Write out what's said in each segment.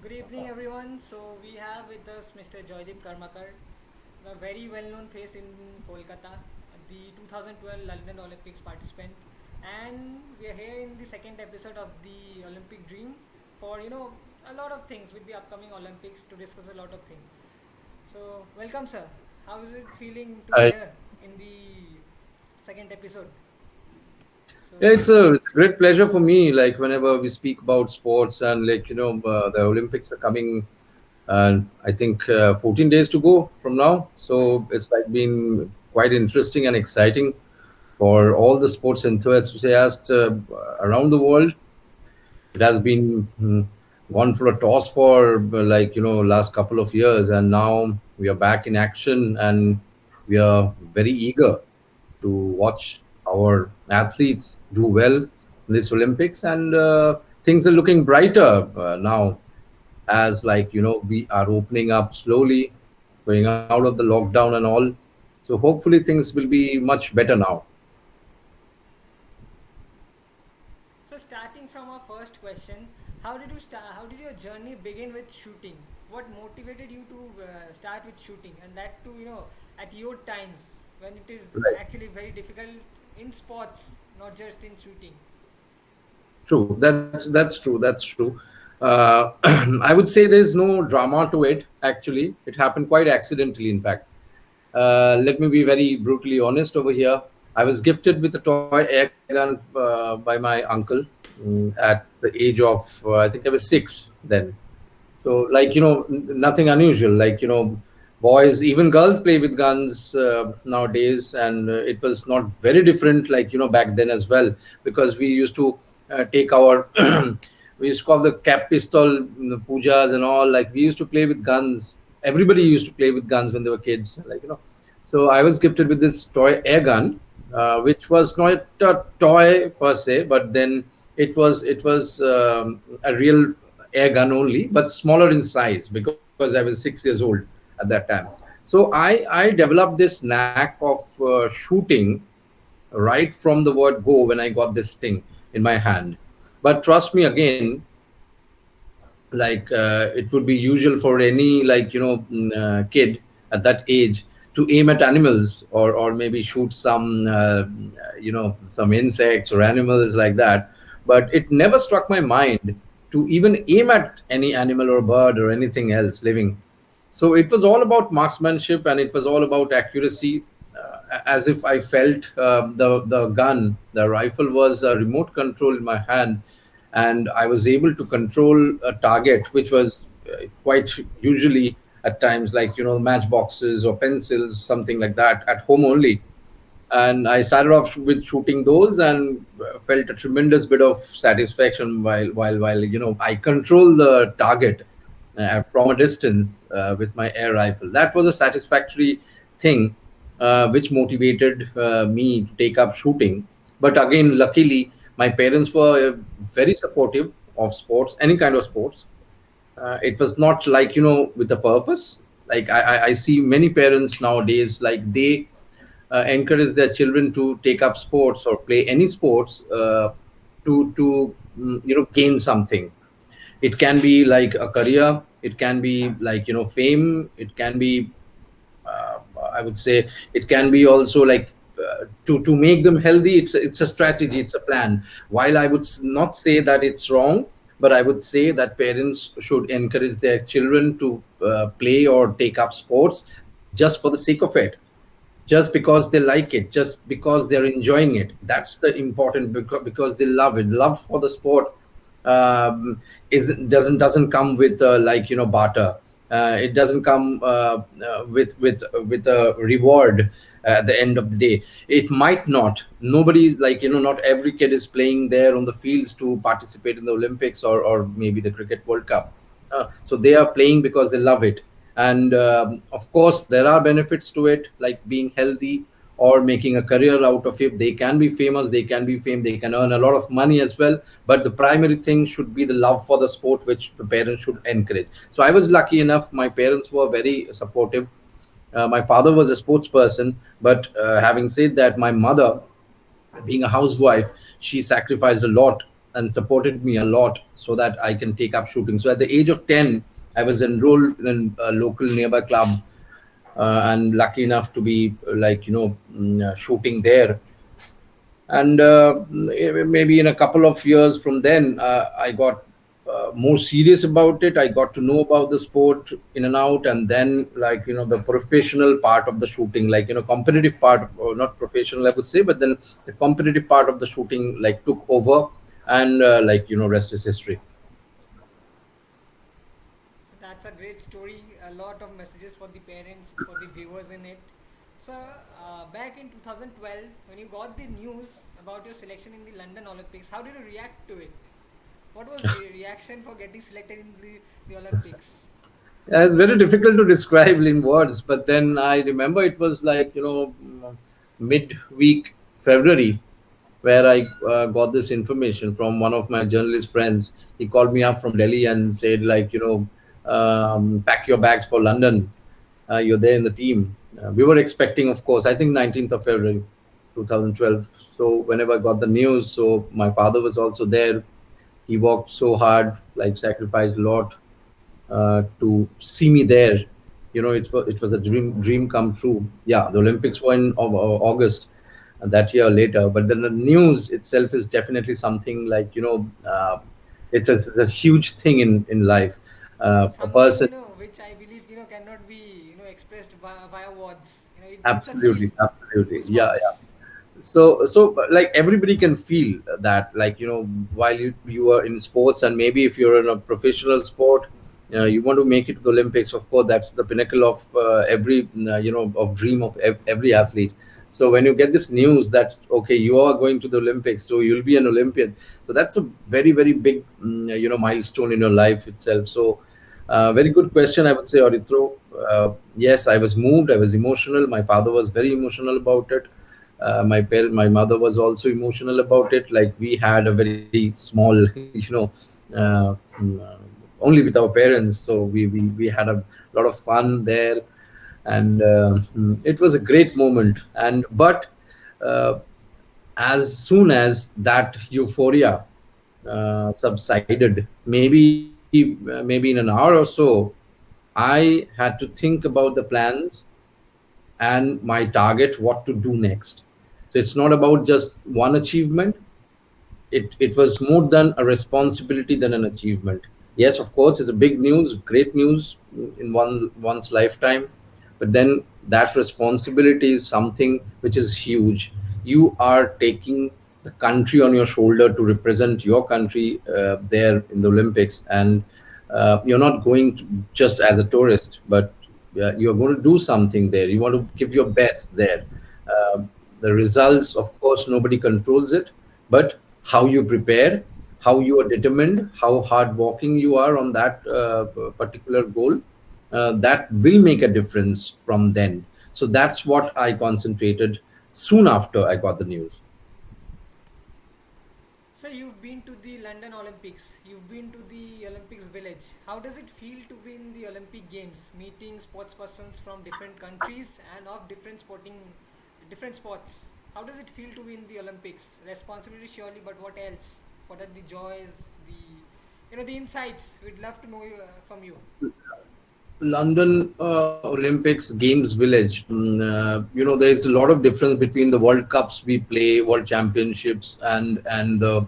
Good evening, everyone. So we have with us Mr. Joydeep Karmakar, a very well-known face in Kolkata, the 2012 London Olympics participant, and we are here in the second episode of the Olympic Dream for a lot of things with the upcoming Olympics to discuss a lot of things. So welcome, sir. How is it feeling to be I, here in the second episode? yeah, So it's a great pleasure for me. Like whenever we speak about sports and the Olympics are coming, and I think 14 days to go from now. So it's like been quite interesting and exciting for all the sports enthusiasts around the world. It has been gone for a toss for last couple of years, and now we are back in action, and we are very eager to watch our athletes do well in this Olympics, and things are looking brighter now as we are opening up slowly, going out of the lockdown and all. So hopefully things will be much better now. So starting from our first question, how did you start? How did your journey begin with shooting? What motivated you to start with shooting, and that too, at your times when it is Right. actually very difficult in sports, not just in shooting. True. That's true. That's true. I would say there's no drama to it. Actually, it happened quite accidentally. In fact, let me be very brutally honest over here. I was gifted with a toy air gun by my uncle at the age of I think I was 6 then. So, nothing unusual. Boys, even girls play with guns nowadays, and it was not very different, back then as well, because we used to take our, we used to call the cap pistol pujas and all. Like, we used to play with guns. Everybody used to play with guns when they were kids, So, I was gifted with this toy air gun, which was not a toy per se, but then it was a real air gun only, but smaller in size because I was 6 years old at that time. So I developed this knack of shooting right from the word go when I got this thing in my hand. But trust me again, it would be usual for any kid at that age to aim at animals, or maybe shoot some some insects or animals like that, but it never struck my mind to even aim at any animal or bird or anything else living. So it was all about marksmanship, and it was all about accuracy, as if I felt the gun, the rifle was a remote control in my hand, and I was able to control a target, which was quite usually at times matchboxes or pencils, something like that, at home only. And I started off with shooting those, and felt a tremendous bit of satisfaction while I control the target from a distance with my air rifle. That was a satisfactory thing, which motivated me to take up shooting. But again, luckily, my parents were very supportive of sports, any kind of sports. It was not with a purpose. I see many parents nowadays, they encourage their children to take up sports or play any sports to gain something. It can be like a career, it can be fame, it can be uh, I would say it can be also to make them healthy. It's a strategy, it's a plan. While I would not say that it's wrong, but I would say that parents should encourage their children to play or take up sports just for the sake of it, just because they like it, just because they're enjoying it. That's the important, because they love it. Love for the sport is doesn't come with barter. It doesn't come with a reward at the end of the day. It might not. Nobody's not every kid is playing there on the fields to participate in the Olympics, or maybe the Cricket World Cup. So they are playing because they love it, and of course there are benefits to it, like being healthy or making a career out of it. They can be famous, they can be famed, they can earn a lot of money as well. But the primary thing should be the love for the sport, which the parents should encourage. So I was lucky enough, my parents were very supportive. My father was a sports person, but having said that, my mother, being a housewife, she sacrificed a lot and supported me a lot so that I can take up shooting. So at the age of 10, I was enrolled in a local nearby club, and lucky enough to be shooting there. And maybe in a couple of years from then, I got more serious about it. I got to know about the sport in and out, and then, the professional part of the shooting, competitive part, or not professional I would say, but then the competitive part of the shooting took over. And rest is history. So that's a great story. A lot of messages for the parents, for the viewers in it. So back in 2012, when you got the news about your selection in the London Olympics, how did you react to it? What was the reaction for getting selected in the Olympics? Yeah, it's very difficult to describe in words, but then I remember it was midweek February, where I got this information from one of my journalist friends. He called me up from Delhi and said, pack your bags for London. You're there in the team. We were expecting, of course, I think 19th of February, 2012. So whenever I got the news, so my father was also there. He worked so hard, sacrificed a lot to see me there. It was a dream come true. Yeah, the Olympics were in August that year later, but then the news itself is definitely something it's a huge thing in life. A Something, person. which I believe, cannot be, expressed via words. It's a feel, Absolutely, absolutely. Yeah, yeah. goosebumps. So like everybody can feel that, while you are in sports, and maybe if you're in a professional sport, you want to make it to the Olympics. Of course, that's the pinnacle of every of dream of every athlete. So when you get this news that, okay, you are going to the Olympics, so you'll be an Olympian, so that's a very, very big milestone in your life itself. So very good question, I would say, Aritro. Yes, I was moved. I was emotional. My father was very emotional about it. My mother was also emotional about it. Like, we had a very small, only with our parents. So we had a lot of fun there, and it was a great moment. And but as soon as that euphoria subsided, maybe in an hour or so, I had to think about the plans and my target, what to do next. So it's not about just one achievement. It was more than a responsibility than an achievement. Yes, of course, it's a big news, great news in one's lifetime, but then that responsibility is something which is huge. You are taking the country on your shoulder to represent your country there in the Olympics, and you're not going to just as a tourist, but you're going to do something there. You want to give your best there. Uh, the results, of course, nobody controls it, but how you prepare, how you are determined, how hardworking you are on that particular goal, that will make a difference from then. So that's what I concentrated soon after I got the news. So you've been to the London Olympics, you've been to the Olympics village. How does it feel to be in the Olympic Games, meeting sports persons from different countries and of different sports? How does it feel to be in the Olympics? Responsibility surely, but what else? What are the joys, the insights? We'd love to know from you. London Olympics Games Village. There's a lot of difference between the World Cups we play, World Championships, and the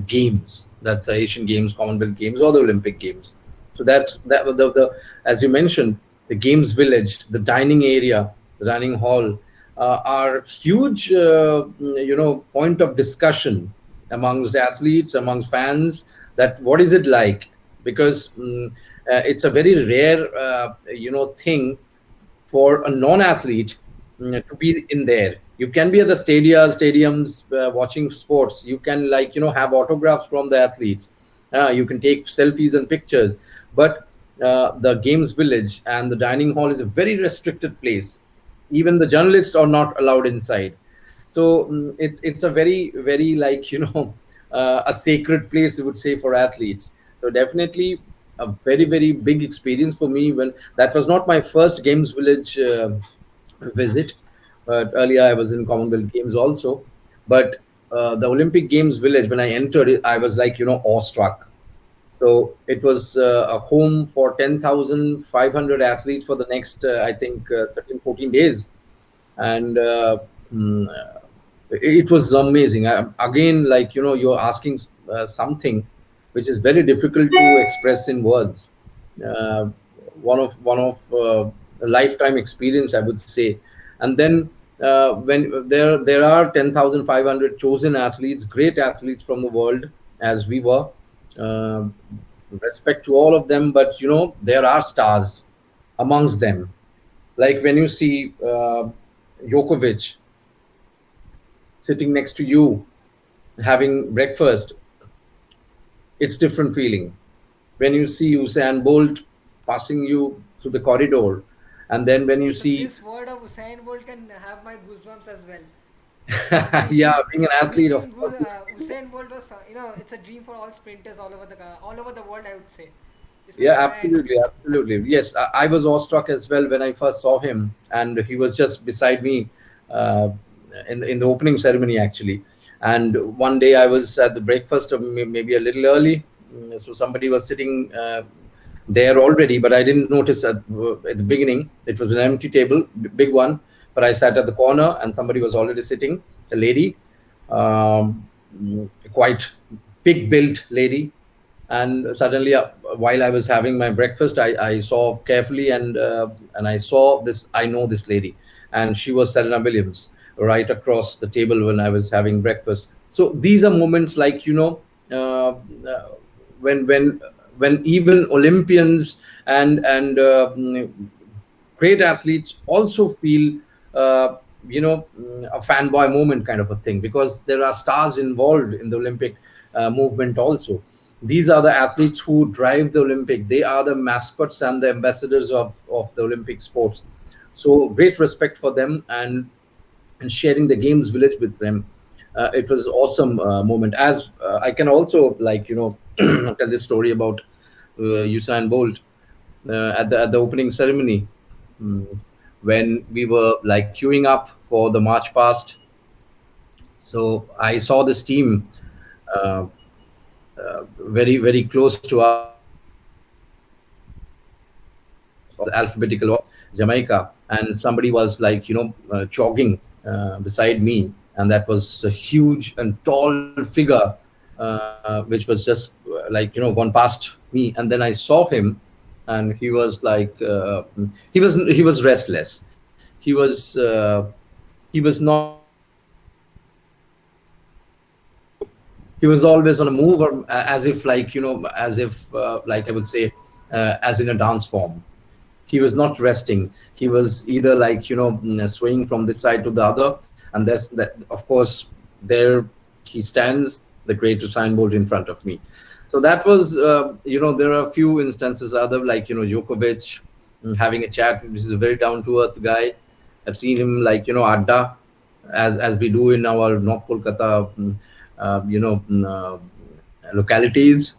games. That's the Asian Games, Commonwealth Games, or the Olympic Games. So that's that. The as you mentioned, the Games Village, the dining area, the dining hall, are huge. Point of discussion amongst athletes, amongst fans. That what is it like? Because it's a very rare thing for a non-athlete to be in there. You can be at the stadiums watching sports. You can, have autographs from the athletes. You can take selfies and pictures, but the games village and the dining hall is a very restricted place. Even the journalists are not allowed inside. So it's a very, very, a sacred place, I would say, for athletes. So definitely a very, very big experience for me. When that was not my first games village visit, but earlier I was in Commonwealth Games also. But the Olympic Games village, when I entered it, I was like, awestruck. So it was a home for 10,500 athletes for the next, I think, 13, 14 days. And it was amazing. Again, like, you're asking something which is very difficult to express in words. Uh, one of a lifetime experience, I would say. And then when there are 10,500 chosen athletes, great athletes from the world, as we were. Uh, Respect to all of them, but there are stars amongst them. Like when you see Djokovic sitting next to you having breakfast, it's different feeling. When you see Usain Bolt passing you through the corridor, and then when you So see, this word of Usain Bolt can have my goosebumps as well. yeah, Meeting being an athlete, of course. Usain Bolt was, it's a dream for all sprinters all over the world. I would say it's like Yeah, man. absolutely, absolutely. Yes, I was awestruck as well when I first saw him, and he was just beside me uh, in the opening ceremony, actually. And one day I was at the breakfast, maybe a little early, so somebody was sitting there already, but I didn't notice at the beginning. It was an empty table, big one, but I sat at the corner, and somebody was already sitting, a lady, quite big built lady. And suddenly, while I was having my breakfast, I saw carefully, and I saw this. I know this lady, and she was Serena Williams right across the table when I was having breakfast. So these are moments like, when even Olympians and great athletes also feel a fanboy moment kind of a thing, because there are stars involved in the Olympic movement also. These are the athletes who drive the Olympic. They are the mascots and the ambassadors of the Olympic sports. So great respect for them, and sharing the games village with them. It was awesome moment. As I can also, like, tell this story about Usain Bolt at the opening ceremony, mm, when we were like queuing up for the march past. So I saw this team uh, very very close to us, of the alphabetical order, Jamaica, and somebody was like, jogging beside me, and that was a huge and tall figure, which was just like, gone past me, and then I saw him, and he was like, he was restless. He was not he was always on a move, or as if, like, as if, like, I would say, as in a dance form. He was not resting. He was either like, swaying from this side to the other, and that's that. Of course, there he stands, the great Usain Bolt, in front of me. So that was, there are a few instances other, like, Djokovic, having a chat. This is a very down to earth guy. I've seen him, like, adda, as we do in our North Kolkata, localities.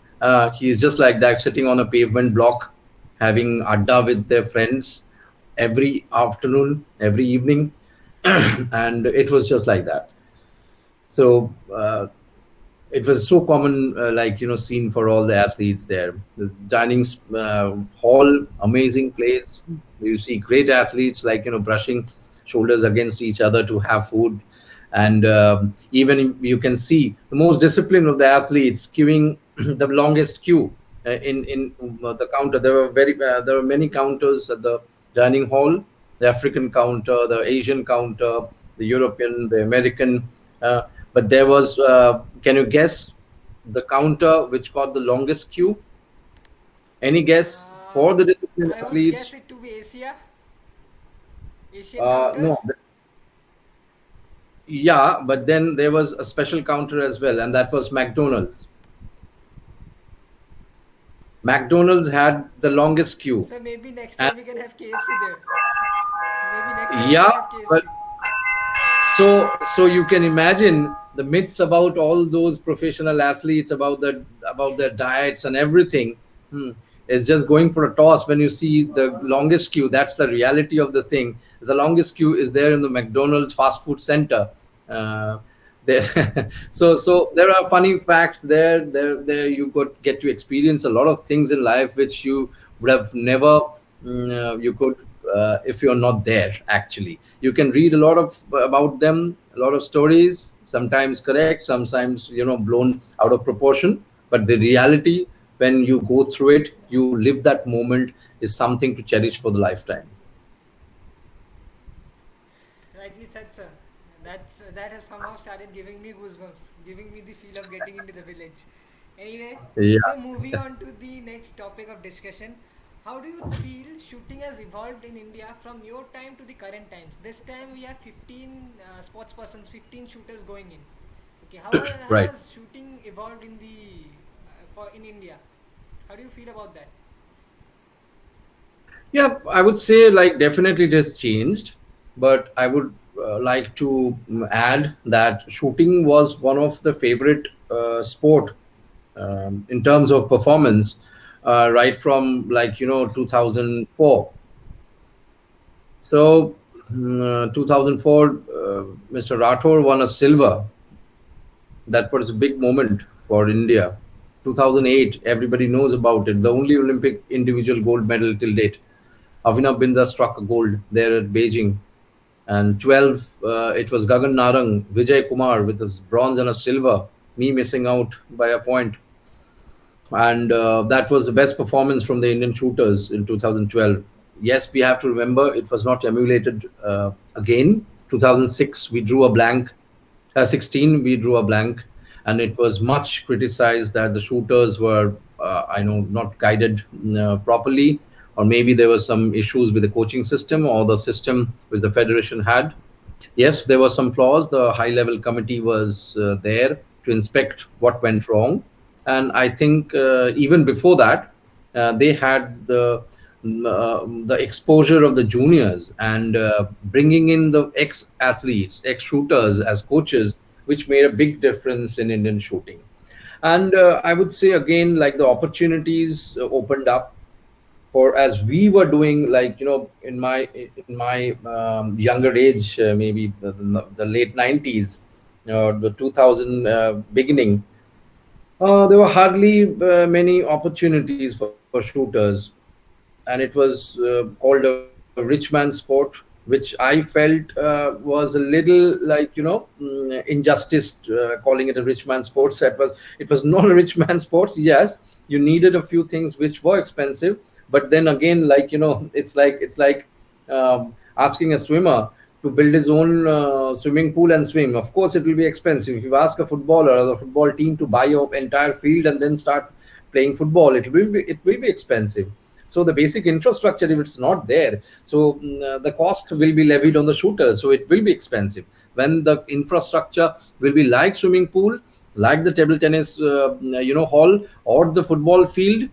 He's just like that, sitting on a pavement block, having adda with their friends every afternoon, every evening, and it was just like that. So it was so common, like, seen for all the athletes there. The dining hall, amazing place. You see great athletes, like, brushing shoulders against each other to have food. And even you can see the most disciplined of the athletes queuing the longest queue in the counter. There were many counters at the dining hall: the African counter, the Asian counter, the European, the American. But there was, can you guess the counter which got the longest queue? Any guess Uh, for the disciplined I would guess athletes? it to be Asian counter. No. Yeah, but then there was a special counter as well, and that was McDonald's. McDonald's had the longest queue. So maybe next And time we can have KFC there. Maybe next time we yeah, can have but KFC. so you can imagine the myths about all those professional athletes, about their diets and everything. Hmm. It's just going for a toss when you see the longest queue. That's the reality of the thing. The longest queue is there in the McDonald's fast food center. Uh, There, so there are funny facts there. There you could get to experience a lot of things in life which you would have never you could if you're not there. Actually, you can read a lot of about them, a lot of stories. Sometimes correct, sometimes blown out of proportion. But the reality, when you go through it, you live that moment, is something to cherish for the lifetime. Rightly said, sir. That has somehow started giving me goosebumps, giving me the feel of getting into the village. Anyway, Yeah. so moving on to the next topic of discussion, how do you feel shooting has evolved in India from your time to the current times? This time we have 15 sports persons, 15 shooters going in. Okay, how Right. has shooting evolved in the for in India? How do you feel about that? Yeah, I would say like definitely it has changed, but I would like to add that shooting was one of the favorite sport in terms of performance, right from 2004. So 2004, Mr. Rathore won a silver. That was a big moment for India. 2008, everybody knows about it. The only Olympic individual gold medal till date. Avinav Binda struck a gold there at Beijing. And 12, it was Gagan Narang, Vijay Kumar with his bronze and a silver, me missing out by a point. And that was the best performance from the Indian shooters in 2012. Yes, we have to remember it was not emulated again. 2006, we drew a blank. 16, we drew a blank, and it was much criticized that the shooters were, I know, not guided properly, or maybe there were some issues with the coaching system or the system which the federation had. Yes, there were some flaws. The high level committee was there to inspect what went wrong. And I think even before that, they had the exposure of the juniors and bringing in the ex athletes, ex shooters as coaches, which made a big difference in Indian shooting. And I would say again, like the opportunities opened up for as we were doing, like in my younger age, maybe the late 90s, the 2000 beginning, there were hardly many opportunities for shooters, and it was called a rich man sport, which I felt was a little like injustice calling it a rich man sports. It was not a rich man sports. Yes, you needed a few things which were expensive, but then again, it's like asking a swimmer to build his own swimming pool and swim. Of course, it will be expensive. If you ask a footballer or the football team to buy your entire field and then start playing football, it will be expensive. So the basic infrastructure, if it's not there, so the cost will be levied on the shooters. So it will be expensive. When the infrastructure will be like swimming pool, like the table tennis, hall or the football field,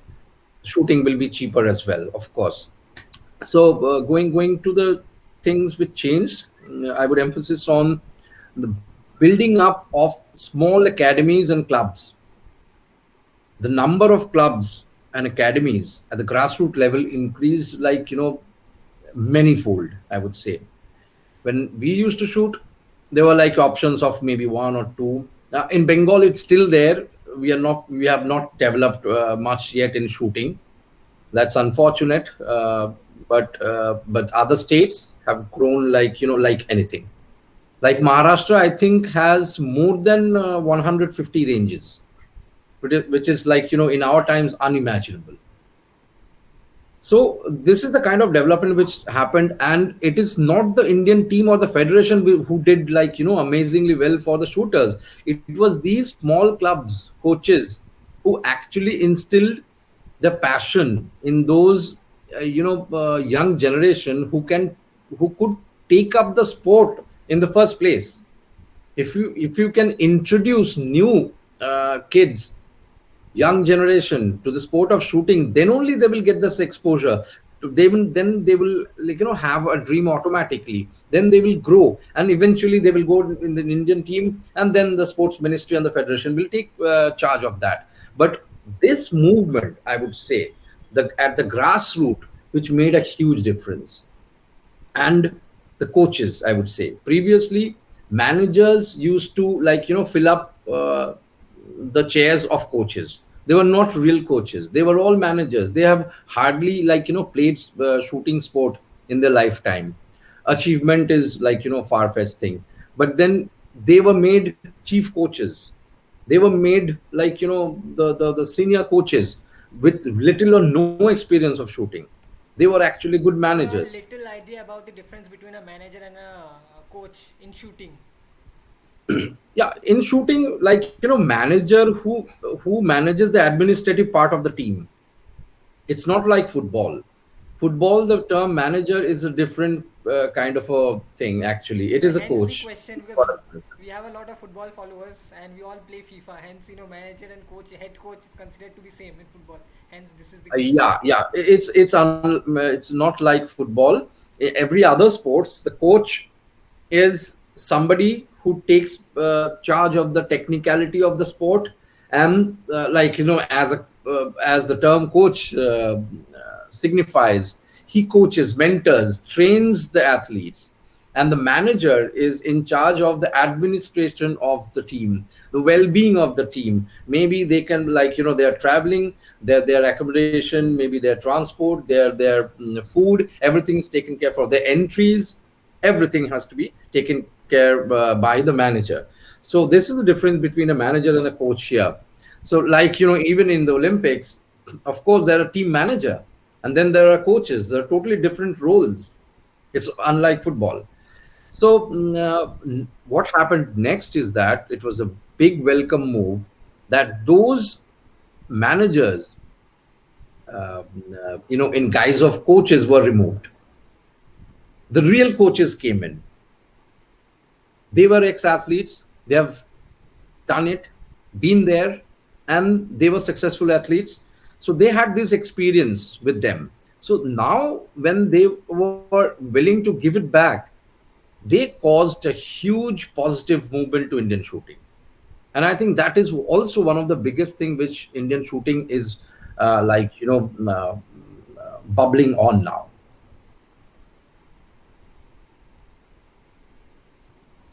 shooting will be cheaper as well, of course. So going to the things which changed, I would emphasis on the building up of small academies and clubs. The number of clubs and academies at the grassroots level increased like manyfold, I would say. When we used to shoot, there were like options of maybe one or two. In Bengal, it's still there. We have not developed much yet in shooting. That's unfortunate. But other states have grown like like anything. Like Maharashtra, I think has more than 150 ranges, which is like in our times unimaginable. So this is the kind of development which happened, and it is not the Indian team or the federation who did like amazingly well for the shooters. It was these small clubs, coaches, who actually instilled the passion in those young generation who could take up the sport in the first place. If you can introduce new kids, young generation to the sport of shooting, then only they will get this exposure. Then they will have a dream automatically. Then they will grow, and eventually they will go in the Indian team, and then the sports ministry and the federation will take charge of that. But this movement, I would say, at the grassroots, which made a huge difference. And the coaches, I would say, previously managers used to, like, fill up the chairs of coaches. They were not real coaches, they were all managers. They have hardly, like, played shooting sport in their lifetime. Achievement is, like, far-fetched thing. But then they were made chief coaches. They were made, like, the senior coaches with little or no experience of shooting. They were actually good So you have a managers. little idea about the difference between a manager and a coach in shooting. Yeah, in shooting, like, manager who manages the administrative part of the team. It's not like football. Football, the term manager is a different kind of a thing. Actually, it So is a hence the coach. question, because we have a lot of football followers and we all play FIFA. Hence, manager and coach, head coach is considered to be same in football. Hence, this is the question. Yeah, yeah, it's not like football. Every other sports, the coach is somebody who takes charge of the technicality of the sport. And like, as the term coach signifies, he coaches, mentors, trains the athletes. And the manager is in charge of the administration of the team, the well-being of the team. Maybe they can, like, they are traveling, their accommodation, maybe their transport, their food, everything is taken care for, their entries, everything has to be taken care by the manager. So this is the difference between a manager and a coach here. So, like, even in the Olympics, of course there are team manager, and then there are coaches. There are totally different roles. It's unlike football. So what happened next is that it was a big welcome move, that those managers, in guise of coaches, were removed. The real coaches came in. They were ex-athletes. They have done it, been there, and they were successful athletes. So they had this experience with them. So now, when they were willing to give it back, they caused a huge positive movement to Indian shooting. And I think that is also one of the biggest thing which Indian shooting is bubbling on now.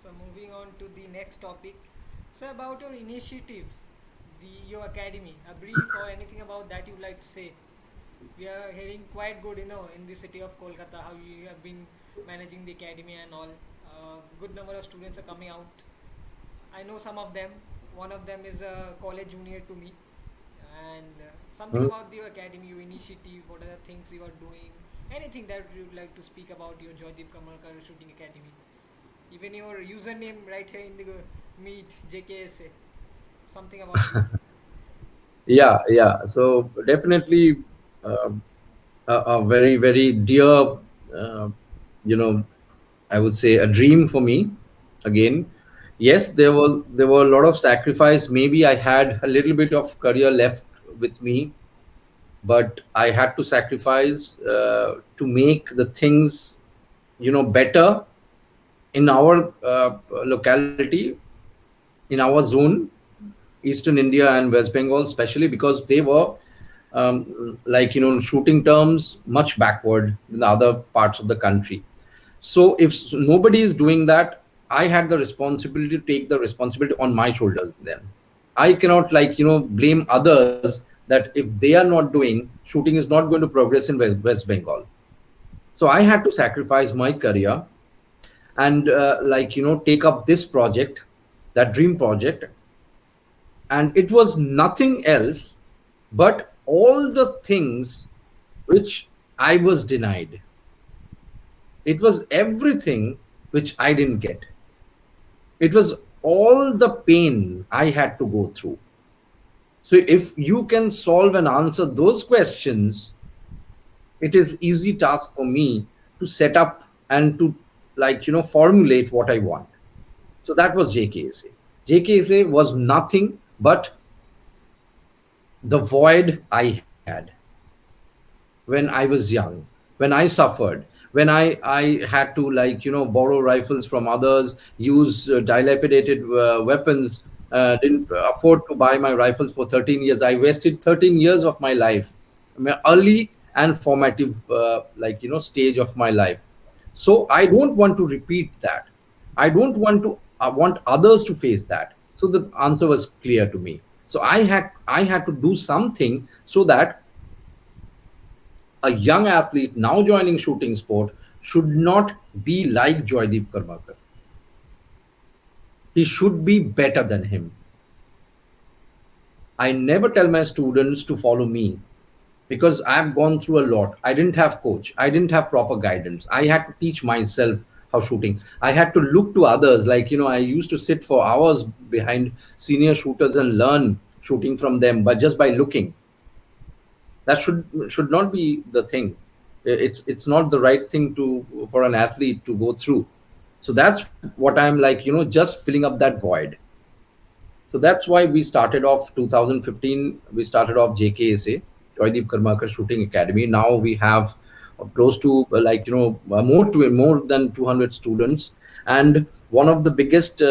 So moving on to the next topic. So about your initiative, your academy, a brief or anything about that you'd like to say. We are hearing quite good, in the city of Kolkata, how you have been managing the academy and all. Good number of students are coming out. I know some of them. One of them is a college junior to me. And something Hmm? about your academy, your initiative, what are the things you are doing, anything that you'd like to speak about your Joydeep Karmakar Shooting Academy. Even your username right here in the meet, JKSA. Something about you. Yeah, yeah. So definitely, uh, a very, very dear, uh, you know, I would say, a dream for me. Again, yes, there were a lot of sacrifice. Maybe I had a little bit of career left with me, but I had to sacrifice to make the things, better in our locality, in our zone, Eastern India and West Bengal, especially because they were, like, shooting terms, much backward than the other parts of the country. So if nobody is doing that, I had the responsibility to take the responsibility on my shoulders. Then I cannot, like, blame others that if they are not doing, shooting is not going to progress in West Bengal. So I had to sacrifice my career and, like, take up this project, that dream project. And it was nothing else but all the things which I was denied. It was everything which I didn't get. It was all the pain I had to go through. So if you can solve and answer those questions, it is easy task for me to set up and to, like, formulate what I want. So that was JKSA. JKSA was nothing but the void I had when I was young, when I suffered, when I had to, like, borrow rifles from others, use dilapidated weapons, didn't afford to buy my rifles for 13 years. I wasted 13 years of my life, my early and formative, stage of my life. So I don't want to repeat that. I don't want to I want others to face that. So the answer was clear to me. So I had to do something so that a young athlete now joining shooting sport should not be like Joydeep Karmakar. He should be better than him. I never tell my students to follow me because I've gone through a lot. I didn't have coach. I didn't have proper guidance. I had to teach myself how shooting. I had to look to others. Like, I used to sit for hours behind senior shooters and learn shooting from them, but just by looking. That should not be the thing. It's not the right thing to for an athlete to go through. So that's what I'm like, just filling up that void. So that's why we started off 2015. We started off JKSA, Joydeep Karmakar Shooting Academy. Now we have close to more than 200 students. And one of the biggest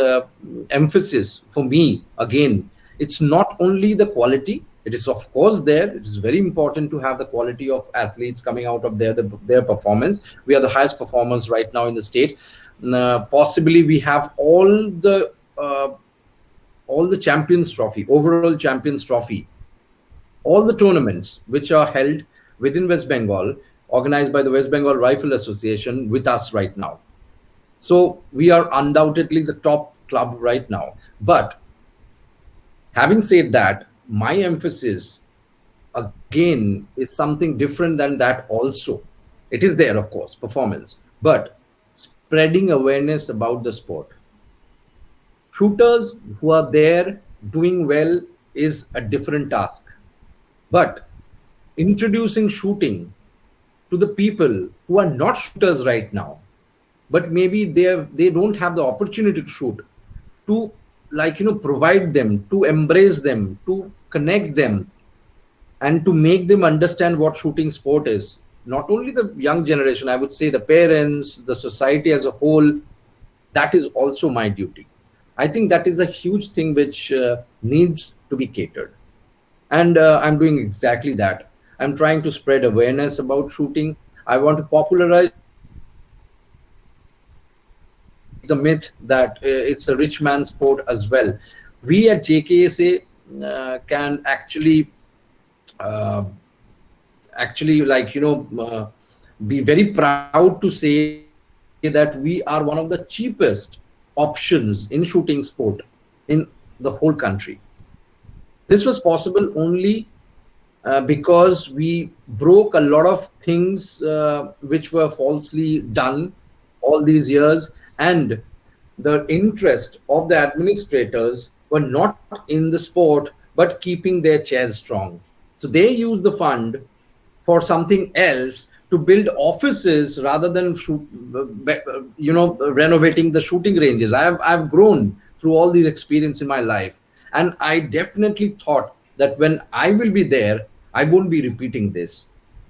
emphasis for me again, it's not only the quality. It is of course there. It is very important to have the quality of athletes coming out of their performance. We are the highest performers right now in the state. Possibly we have all the champions trophy, overall champions trophy, all the tournaments which are held within West Bengal, organized by the West Bengal Rifle Association, with us right now. So we are undoubtedly the top club right now. But having said that, my emphasis again is something different than that also. It is there, of course, performance, but spreading awareness about the sport. Shooters who are there doing well is a different task. But introducing shooting to the people who are not shooters right now, but maybe they don't have the opportunity to shoot, to provide them, to embrace them, to connect them, and to make them understand what shooting sport is. Not only the young generation, I would say the parents, the society as a whole, that is also my duty. I think that is a huge thing which needs to be catered. And I'm doing exactly that. I'm trying to spread awareness about shooting. I want to popularize shooting. I want to break the myth that it's a rich man's sport as well. We at JKSA can uh, actually be very proud to say that we are one of the cheapest options in shooting sport in the whole country. This was possible only because we broke a lot of things which were falsely done all these years, and the interest of the administrators were not in the sport but keeping their chairs strong. So they used the fund for something else, to build offices rather than renovating the shooting ranges. I've grown through all these experience in my life, and I definitely thought that when I will be there, I won't be repeating this.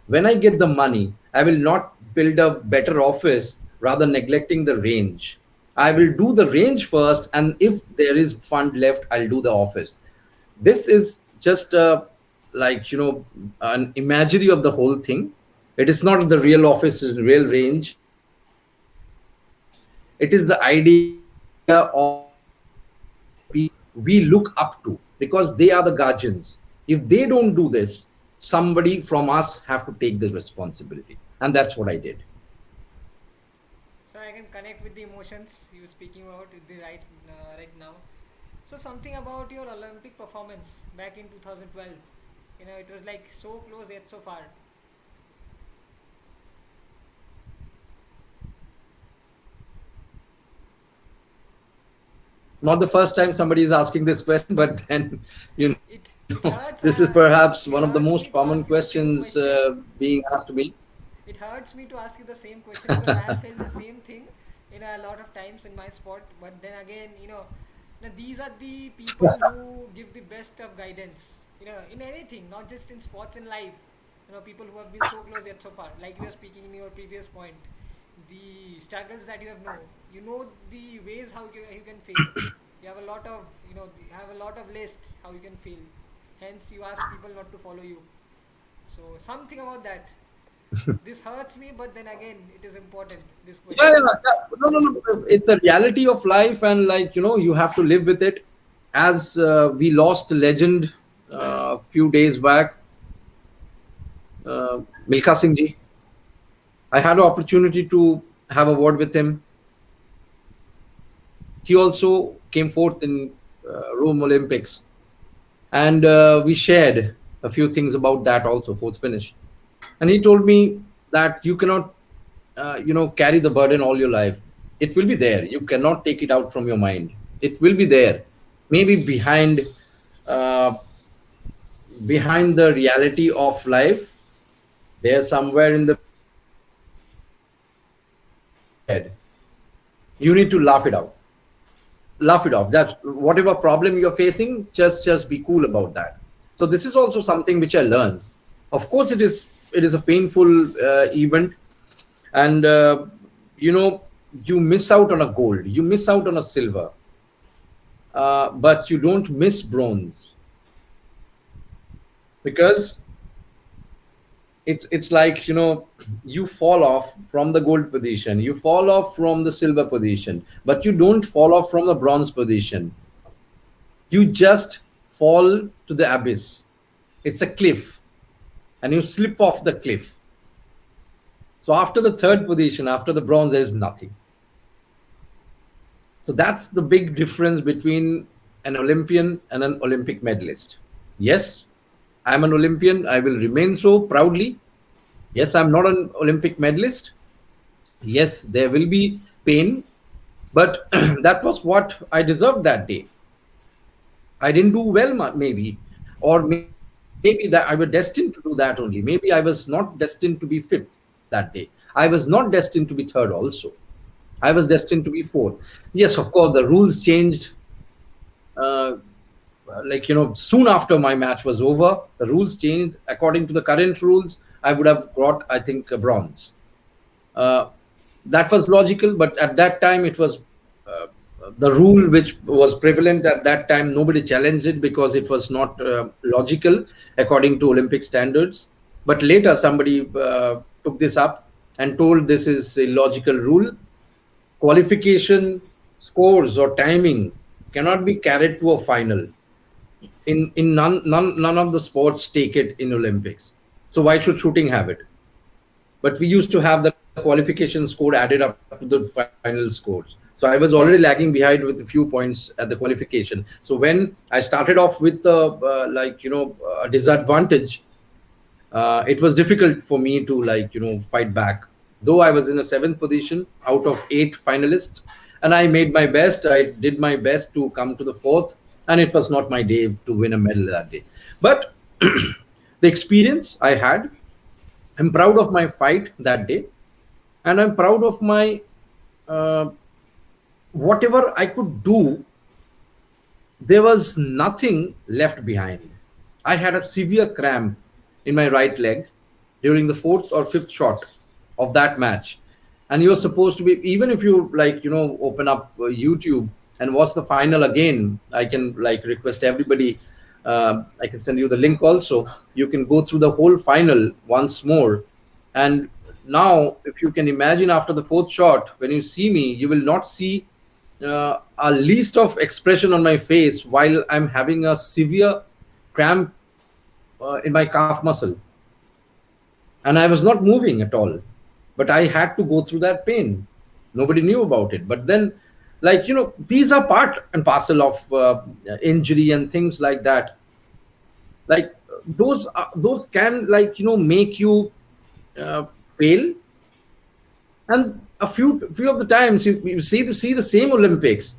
When I get the money, I will not build a better office rather neglecting the range. I will do the range first, and if there is fund left, I'll do the office. This is just an imagery of the whole thing. It is not the real office, is real range. It is the idea of the people we look up to, because they are the guardians. If they don't do this, somebody from us have to take this responsibility, and that's what I did. So I can connect with the emotions you were speaking about with the right now. So something about your Olympic performance back in 2012. It was like so close yet so far. Not the first time somebody is asking this question, but then It this is it hurts. perhaps one of the most It common hurts me to ask you questions the same question. being asked to me. It hurts me to ask you the same question because I have felt the same thing, a lot of times in my sport. But then again, these are the people who give the best of guidance. In anything, not just in sports, in life. People who have been so close yet so far. Like you were speaking in your previous point, the struggles that you know the ways how you can fail. You have a lot of you have a lot of lists how you can fail. Hence, you ask people not to follow you. So something about that. This hurts me, but then again, it is important. This Yeah, question. yeah, yeah. No, no, no. It's the reality of life, and like you have to live with it. As we lost a legend a few days back, Milka Singh ji. I had an opportunity to have a word with him. He also came fourth in Rome Olympics, and we shared a few things about that also, fourth finish. And he told me that you cannot, carry the burden all your life. It will be there. You cannot take it out from your mind. It will be there. Maybe uh, behind the reality of life, there somewhere in the middle, there is a story in your head. You need to laugh it off. That's whatever problem you're facing, just be cool about that. So this is also something which I learned. Of course it is a painful event, and you know you miss out on a gold, you miss out on a silver, but you don't miss bronze, because it's like you fall off from the gold position, you fall off from the silver position, but you don't fall off from the bronze position. You just fall to the abyss. It's a cliff, and you slip off the cliff. So after the third position, after the bronze, there is nothing. So that's the big difference between an Olympian and an Olympic medalist. Yes, I'm an Olympian. I will remain so proudly. Yes, I'm not an Olympic medalist. Yes, there will be pain, but that was what I deserved that day. I didn't do well, maybe, or maybe that I was destined to do that only. Maybe I was not destined to be fifth that day. I was not destined to be third also. I was destined to be fourth. Yes, of course, the rules changed. Uh, Soon after my match was over, the rules changed. According to the current rules, I would have got, I think, a bronze. Uh, that was logical, but at that time it was uh, the rule which was prevalent at that time. Nobody challenged it because it was not logical according to Olympic standards. But later somebody took this up and told this is a logical rule. Qualification scores or timing cannot be carried to a final. In none of the sports take it in Olympics. So why should shooting have it? But we used to have the qualification score added up to the final scores. So I was already lagging behind with a few points at the qualification. So when I started off with a disadvantage, it was difficult for me to fight back. Though I was in a seventh position out of eight finalists, and I made my best. I did my best to come to the fourth, and it was not my day to win a medal that day. But the experience I had, I'm proud of my fight that day, and I'm proud of my uh, whatever I could do. There was nothing left behind. I had a severe cramp in my right leg during the fourth or fifth shot of that match. And you're supposed to be, even if you open up YouTube and watch the final again, I can request everybody. I can send you the link also. You can go through the whole final once more. And now, if you can imagine, after the fourth shot, when you see me, you will not see a least of expression on my face while I'm having a severe cramp in my calf muscle, and I was not moving at all. But I had to go through that pain. Nobody knew about it. But then, these are part and parcel of injury and things like that. Like those can make you fail. And a few of the times you see the same Olympics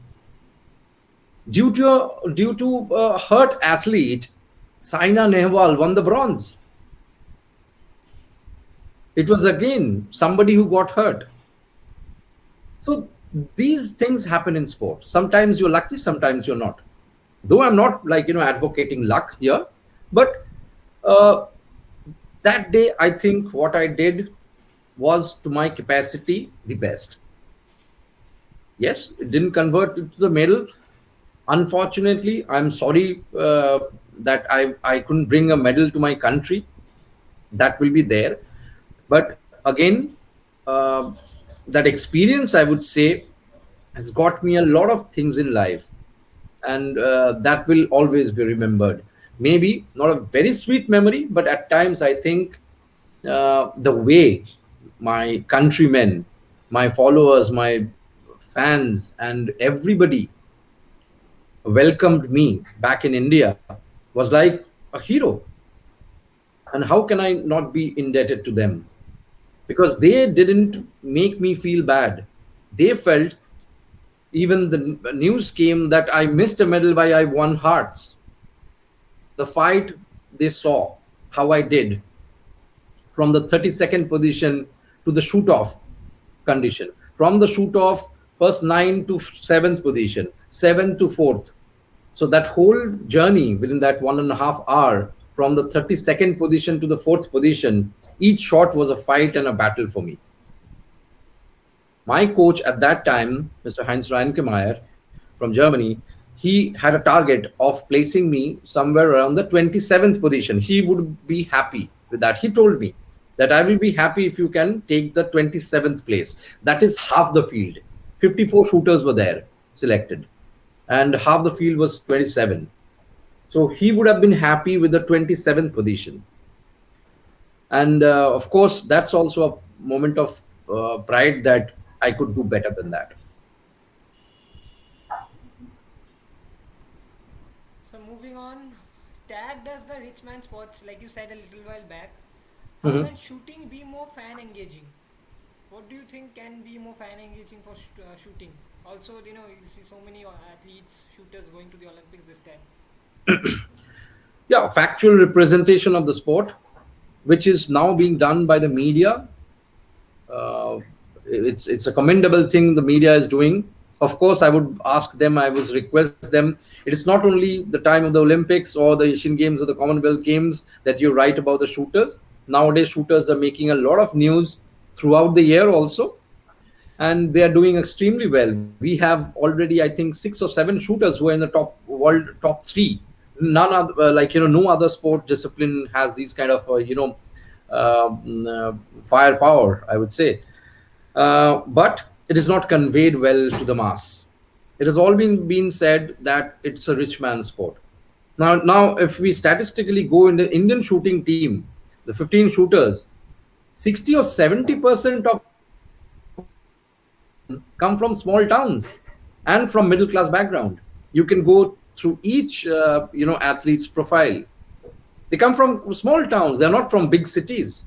due to a hurt athlete. Saina Nehwal won the bronze. It was again somebody who got hurt. So these things happen in sport. Sometimes you're lucky, sometimes you're not. Though I'm not advocating luck here, but uh, that day I think what I did was to my capacity the best. Yes, it didn't convert into the medal. Unfortunately, I'm sorry that I couldn't bring a medal to my country. That will be there. But again, uh, that experience, I would say, has got me a lot of things in life, and that will always be remembered. Maybe not a very sweet memory, but at times I think the way my countrymen, my followers, my fans, and everybody welcomed me back in India was like a hero. And how can I not be indebted to them? Because they didn't make me feel bad. They felt, even the news came that I missed a medal by I won hearts. The fight, they saw how I did from the 32nd position to the shoot off condition. From the shoot off, first 9 to 7th position, 7th to 4th. So that whole journey within that 1.5 hour, from the 32nd position to the 4th position, each shot was a fight and a battle for me. My coach at that time, Mr. Heinz Reinkemeyer from Germany, he had a target of placing me somewhere around the 27th position. He would be happy with that. He told me that I will be happy if you can take the 27th place. That is half the field. 54 shooters were there selected, and half the field was 27. So he would have been happy with the 27th position. And of course, that's also a moment of pride that I could do better than that. So moving on, tag does the rich man sports, like you said a little while back. How Mhm. can shooting be more fan engaging? What do you think can be more fan engaging for shooting? Also, you'll see so many athletes, shooters going to the Olympics this time. Yeah, factual representation of the sport, which is now being done by the media. uh, it's a commendable thing the media is doing. Of course, I would ask them, I would request them. It is not only the time of the Olympics or the Asian Games or the Commonwealth Games that you write about the shooters. Nowadays, shooters are making a lot of news throughout the year also, and they are doing extremely well. We have already, I think, 6 or 7 shooters who are in the top world top three. None other, no other sport discipline has these kind of firepower, I would say. But it is not conveyed well to the mass. It has all been said that it's a rich man's sport. Now, if we statistically go in the Indian shooting team, the 15 shooters, 60 or 70% of them come from small towns and from middle class background. You can go through each athlete's profile. They come from small towns. They're not from big cities.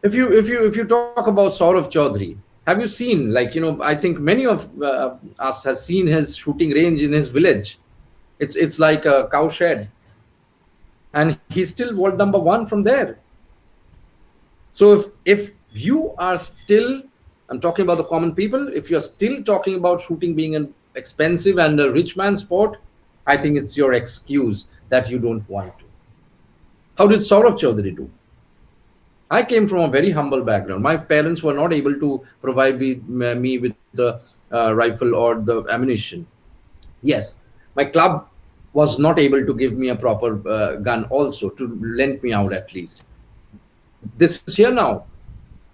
If you talk about Saurav Chaudhary, have you seen, I think many of us has seen his shooting range in his village. It's like a cowshed, and he's still world number one from there. So if you are still, I'm talking about the common people, if you're still talking about shooting being an expensive and a rich man sport, I think it's your excuse that you don't want to. How did Saurav Chaudhary do? I came from a very humble background. My parents were not able to provide me with the rifle or the ammunition. Yes, my club was not able to give me a proper gun also to lend me out at least. This is here now.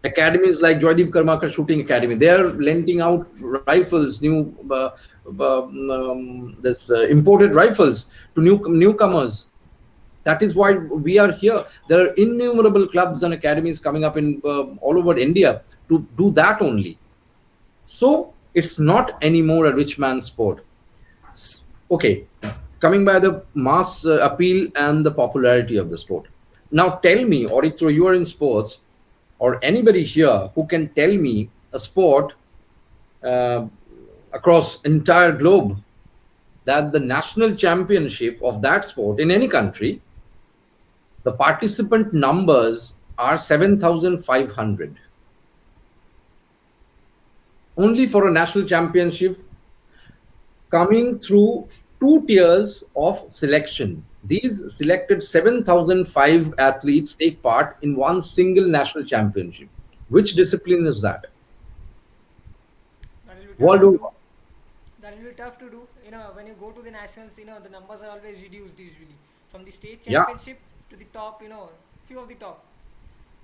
Academies like Joydeep Karmakar Shooting Academy, they are lending out rifles, new this imported rifles to newcomers. That is why we are here. There are innumerable clubs and academies coming up in all over India to do that only. So it's not anymore a rich man's sport. Okay, coming by the mass appeal and the popularity of the sport. Now tell me, Oritro, you are in sports, or anybody here who can tell me a sport uh, across entire globe that the national championship of that sport in any country, the participant numbers are 7,500 only for a national championship, coming through 2 tiers of selection. These selected 7,005 athletes take part in one single national championship. Which discipline is that? That will be tough World to do. over. That will be tough to do. When you go to the nationals, the numbers are always reduced usually. From the state Yeah. championship to the top, few of the top.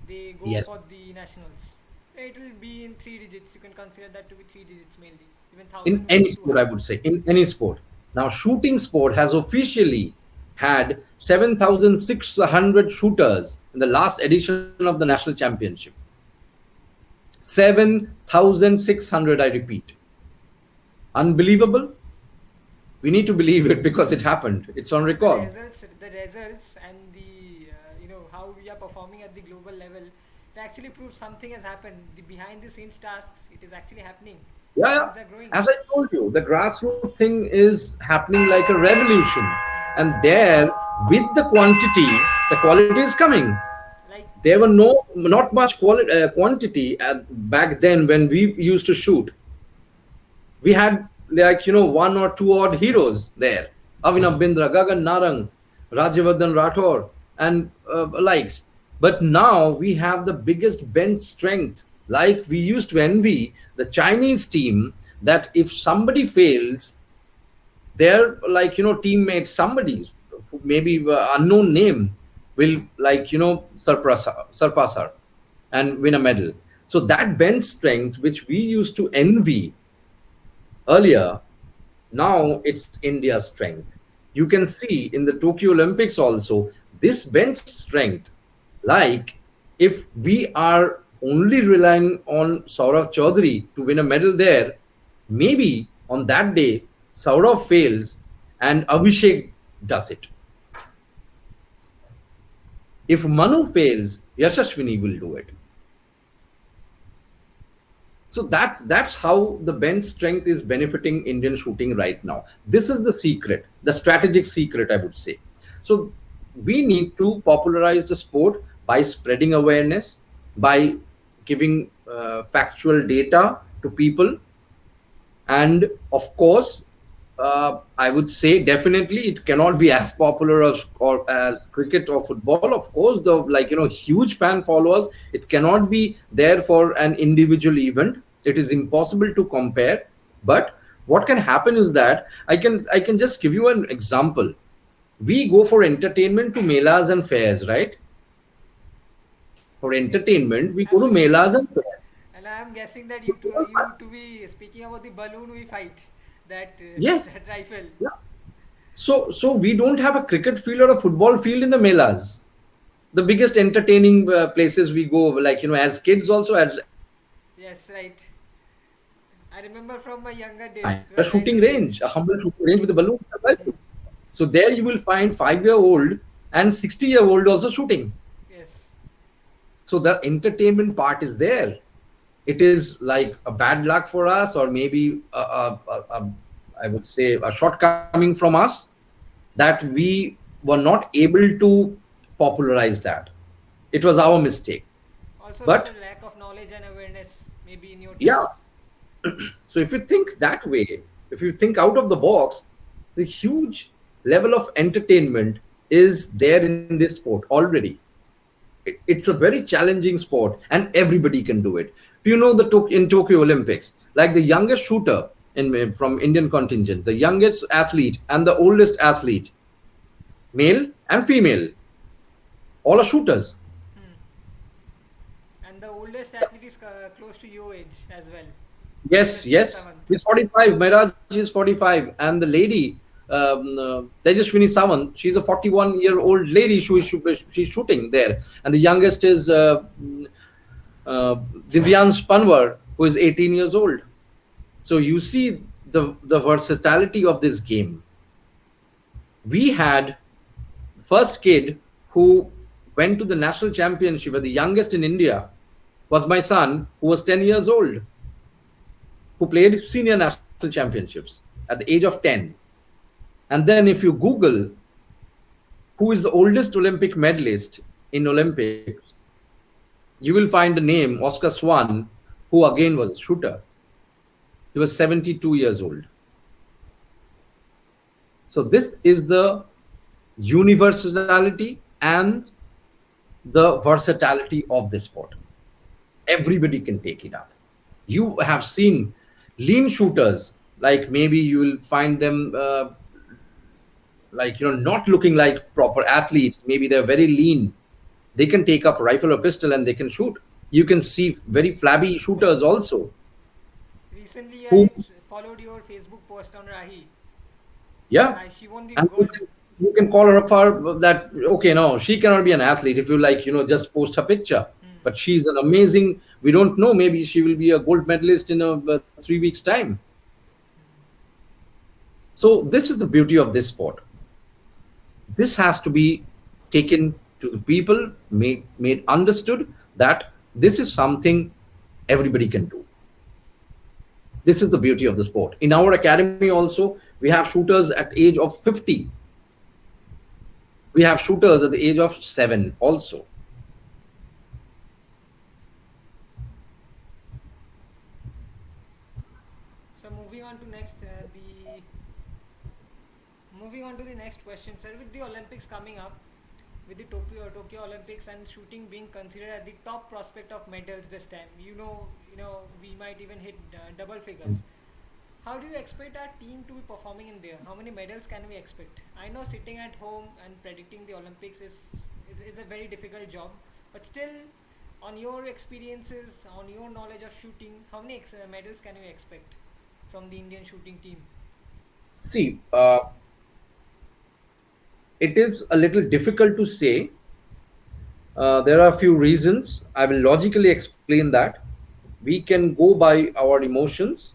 they go Yes. for the nationals. It will be in three digits. You can consider that to be three digits mainly. Even In thousand will any be too sport, I high. would say, in any sport. Now, shooting sport has officially had 7,600 shooters in the last edition of the national championship. 7,600, I repeat. Unbelievable? We need to believe it because it happened. It's on So record. the results, and the how we are performing at the global level, it actually proves something has happened. The behind the scenes tasks, it is actually happening. Yeah, yeah. Things are growing. As I told you, the grassroots thing is happening like a revolution. And there, with the quantity, the quality is coming. Like There were not much quantity back then when we used to shoot. We had like one or two odd heroes there: Avinav Bindra, Gagan Narang, Rajyavardhan Rathore, and likes. But now we have the biggest bench strength. Like we used to envy the Chinese team, that if somebody fails, their teammates, somebody maybe unknown name, will surpass her and win a medal. So that bench strength which we used to envy earlier, now it's India's strength. You can see in the Tokyo Olympics also this bench strength. Like, if we are only relying on Saurav Chaudhary to win a medal there, maybe on that day Saurav fails and Abhishek does it. If Manu fails, Yashaswini will do it. So that's how the bench strength is benefiting Indian shooting right now. This is the secret, the strategic secret, I would say. So we need to popularize the sport by spreading awareness, by giving factual data to people, and of course, I would say definitely it cannot be as popular as cricket or football. Of course, the huge fan followers, it cannot be there for an individual event. It is impossible to compare. But what can happen is that I can just give you an example. We go for entertainment to melas and fairs, right? For yes, entertainment, we go to absolutely. melas and fairs. And I am guessing that So, you to be speaking about the balloon we fight, that yes. that rifle. Yeah. So we don't have a cricket field or a football field in the melas. The biggest entertaining places we go, like as kids also, as adults also, Yes, right. I remember from my we younger find days, a 12, shooting 9 range, days. a humble shooting range with a balloon. So there you will find 5-year-old and 60-year-old also shooting. Yes. So the entertainment part is there. It is like a bad luck for us, or maybe I would say a shortcoming from us, that we were not able to popularize that. It was our mistake. Also, there's a But lack of knowledge and awareness, maybe in your yeah, times. so if you think that way, if you think out of the box, the huge level of entertainment is there in this sport already. It's a very challenging sport and everybody can do it. Do you know in Tokyo Olympics, like the youngest shooter from Indian contingent, the youngest athlete and the oldest athlete, male and female, all are shooters. Hmm. And the oldest athlete is close to your age as well. Yes, Tejaswini yes. Samant. He's 45. Maharaj is 45. And the lady, Tejaswini Samant, she's a 41-year-old lady. She's shooting there. And the youngest is uh, Divyansh Panwar, who is 18 years old. So you see the versatility of this game. We had the first kid who went to the national championship, the youngest in India, was my son, who was 10 years old, who played senior national championships at the age of 10. And then if you Google who is the oldest Olympic medalist in Olympics, you will find the name Oscar Swan, who again was a shooter. He was 72 years old. So this is the universality and the versatility of this sport. Everybody can take it up. You have seen lean shooters, like maybe you will find them not looking like proper athletes. Maybe they're very lean, They can take up rifle or pistol and they can shoot. You can see very flabby shooters also, Recently, who, followed your Facebook post on Rahi. yeah, She won the and gold. you can call her for that. Okay, no, she cannot be an athlete if you like, just post her picture. Hmm. But she's an amazing. We don't know. Maybe she will be a gold medalist in 3 weeks' time. So this is the beauty of this sport. This has to be taken to the people, made understood that this is something everybody can do. This is the beauty of the sport. In our academy also, we have shooters at age of 50. We have shooters at the age of 7 also. So moving on to the next question, sir. With the Olympics coming up, with the Tokyo Olympics and shooting being considered as the top prospect of medals this time, we might even hit double figures. How do you expect our team to be performing in there? How many medals can we expect? I know sitting at home and predicting the Olympics is a very difficult job, but still, on your experiences, on your knowledge of shooting, how many medals can we expect from the Indian shooting team? See, it is a little difficult to say. There are a few reasons. I will logically explain that. We can go by our emotions,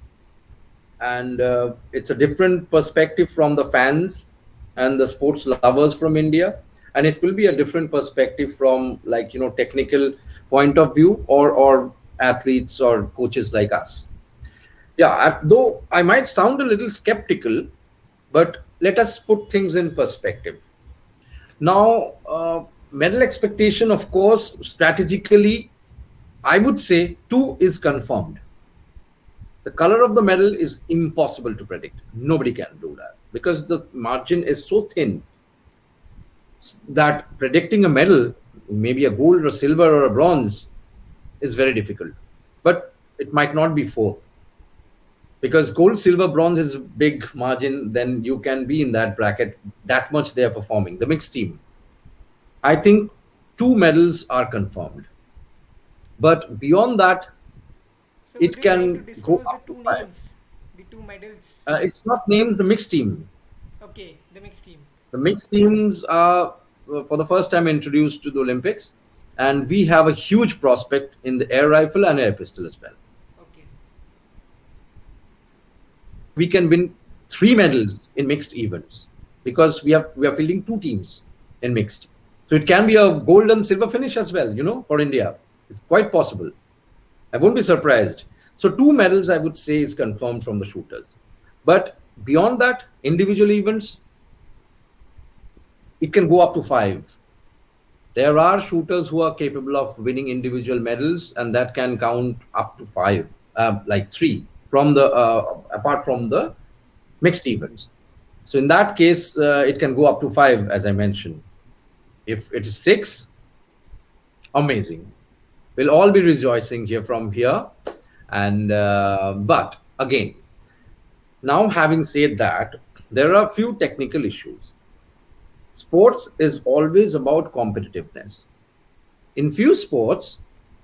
and it's a different perspective from the fans and the sports lovers from India, and it will be a different perspective from, like, technical point of view, or athletes or coaches like us. Yeah, though I might sound a little skeptical, but let us put things in perspective. Now, medal expectation, of course, strategically, I would say two is confirmed. The color of the medal is impossible to predict. Nobody can do that because the margin is so thin that predicting a medal, maybe a gold or silver or a bronze, is very difficult. But it might not be fourth, because gold, silver, bronze is a big margin. Then you can be in that bracket. That much they are performing. The mixed team, I think two medals are confirmed. But beyond that, So, would it you like to can go disclose the up to two five. names, the two medals? It's not named the mixed team. Okay, the mixed team. The mixed teams are for the first time introduced to the Olympics, and we have a huge prospect in the air rifle and air pistol as well. Okay. We can win 3 medals in mixed events because we are fielding two teams in mixed. So it can be a gold and silver finish as well, for India. It's quite possible. I won't be surprised. So 2 medals, I would say, is confirmed from the shooters. But beyond that, individual events, it can go up to 5. There are shooters who are capable of winning individual medals, and that can count up to 5, like 3 from the apart from the mixed events. So in that case, it can go up to 5, as I mentioned. If it is 6, amazing. We'll all be rejoicing here from here. And but again, now having said that, there are a few technical issues. Sports is always about competitiveness. In few sports,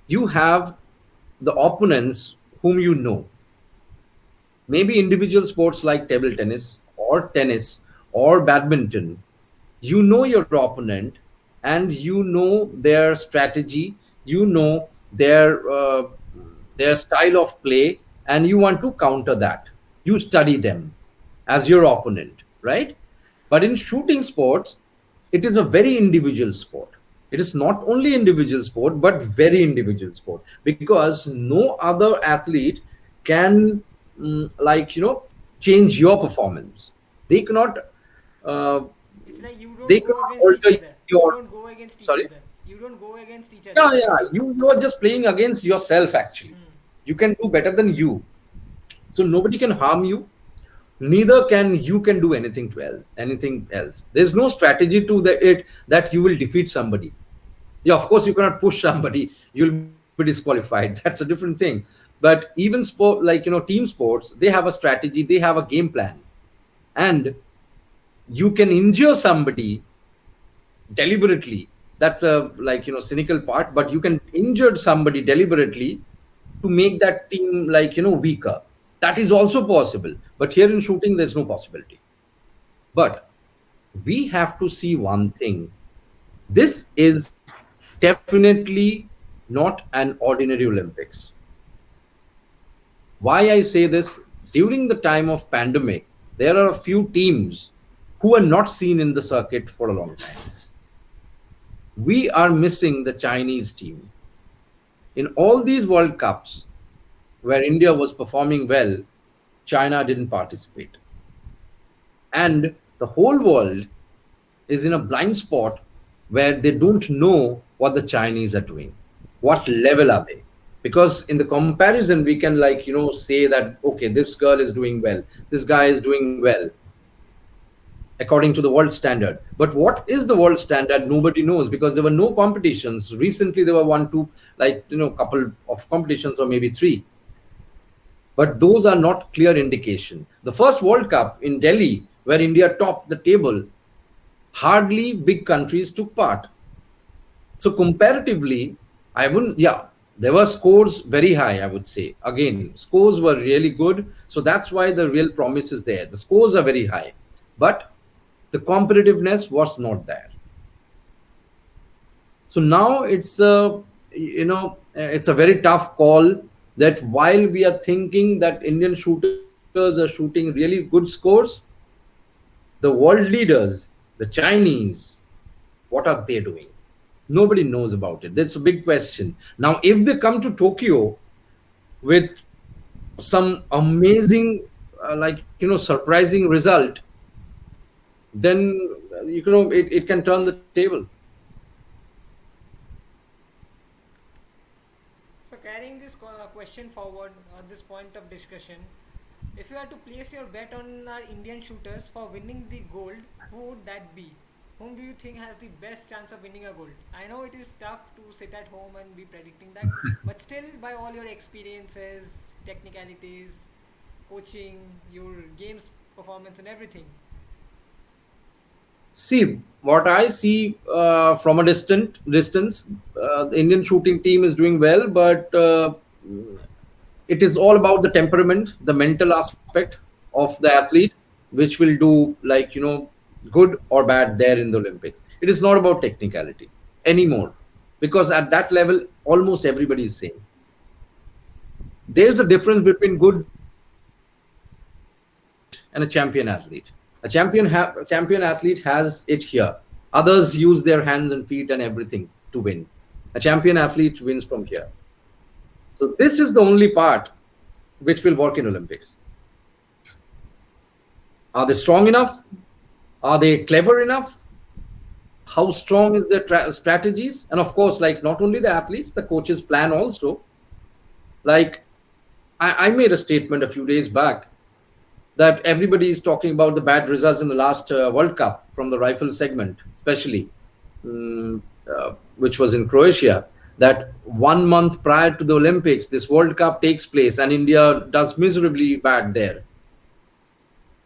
you have the opponents whom you know. Maybe individual sports like table tennis or badminton, you know your opponent, and you know their strategy, you know their style of play, and you want to counter that. You study them as your opponent, right? But in shooting sports, it is a very individual sport. It is not only individual sport, but very individual sport, because no other athlete can, like, change your performance. They cannot. Uh, It's like you don't they go cannot against each alter other. You your. don't go against each Sorry. other. You don't go against each other. Yeah, yeah. You are just playing against yourself. Actually, Hmm. you can do better than you. So nobody can harm you. Neither can do anything else. There's no strategy to it that you will defeat somebody. Yeah, of course you cannot push somebody. You'll be disqualified. That's a different thing. But even sport, like, team sports, they have a strategy. They have a game plan, and you can injure somebody deliberately. That's a, like, cynical part, but you can injure somebody deliberately to make that team, like, weaker. That is also possible. But here in shooting, there's no possibility. But we have to see one thing. This is definitely not an ordinary Olympics. Why I say this? During the time of pandemic, there are a few teams who are not seen in the circuit for a long time. We are missing the Chinese team. In all these World Cups where India was performing well, China didn't participate. And the whole world is in a blind spot where they don't know what the Chinese are doing. What level are they? Because in the comparison, we can, like, say that, okay, this girl is doing well, this guy is doing well according to the world standard. But what is the world standard? Nobody knows, because there were no competitions. Recently, there were one, two, like, couple of competitions, or maybe three. But those are not clear indication. The first World Cup in Delhi, where India topped the table, hardly big countries took part. So comparatively, I wouldn't, yeah, there were scores very high, I would say. Again, scores were really good. So that's why the real promise is there. The scores are very high, but the competitiveness was not there. So now it's a very tough call, that while we are thinking that Indian shooters are shooting really good scores, the world leaders, the Chinese, what are they doing? Nobody knows about it. That's a big question. Now, if they come to Tokyo with some amazing, surprising result, then, it can turn the table. So carrying this question forward, this point of discussion, if you had to place your bet on our Indian shooters for winning the gold, who would that be? Whom do you think has the best chance of winning a gold? I know it is tough to sit at home and be predicting that, but still, by all your experiences, technicalities, coaching, your games performance, and everything. See, what I see from a distance, the Indian shooting team is doing well, but it is all about the temperament, the mental aspect of the athlete, which will do, like, good or bad there in the Olympics. It is not about technicality anymore, because at that level, almost everybody is same. There's a difference between good and a champion athlete. A champion athlete has it here. Others use their hands and feet and everything to win. A champion athlete wins from here. So this is the only part which will work in Olympics. Are they strong enough? Are they clever enough? How strong is their strategies? And of course, like, not only the athletes, the coaches plan also. Like, I made a statement a few days back that everybody is talking about the bad results in the last World Cup from the rifle segment, especially, mm, which was in Croatia. That 1 month prior to the Olympics, this World Cup takes place, and India does miserably bad there.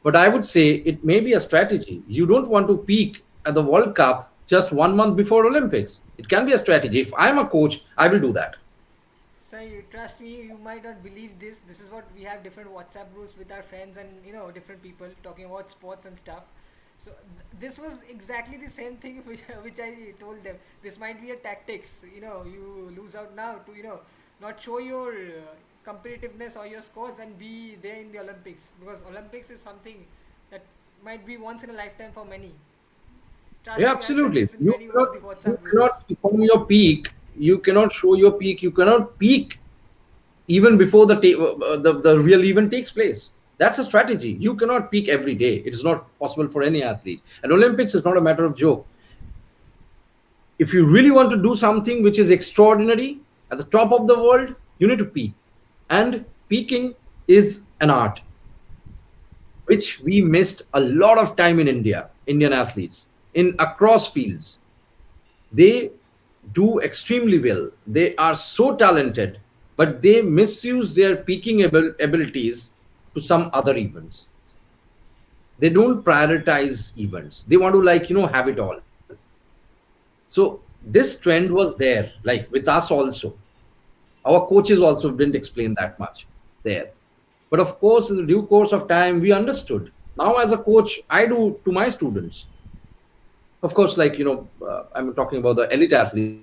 But I would say it may be a strategy. You don't want to peak at the World Cup just 1 month before Olympics. It can be a strategy. If I'm a coach, I will do that. So you trust me, you might not believe this. This is what we have different WhatsApp groups with our friends and different people talking about sports and stuff. So this was exactly the same thing which I told them. This might be a tactics. You lose out now to not show your competitiveness or your scores and be there in the Olympics, because Olympics is something that might be once in a lifetime for many. Trust Yeah, me, I've said absolutely. this in many of the You WhatsApp groups. cannot perform your peak. You cannot show your peak. You cannot peak even before the real event takes place. That's a strategy. You cannot peak every day. It is not possible for any athlete. And Olympics is not a matter of joke. If you really want to do something which is extraordinary at the top of the world, you need to peak. And peaking is an art which we missed a lot of time in India, Indian athletes, in across fields. They do extremely well. They are so talented, but they misuse their peaking abilities to some other events. They don't prioritize events. They want to, like, have it all. So this trend was there, like with us also. Our coaches also didn't explain that much there. But of course, in the due course of time, we understood. Now, as a coach, I do to my students. Of course, like, I'm talking about the elite athletes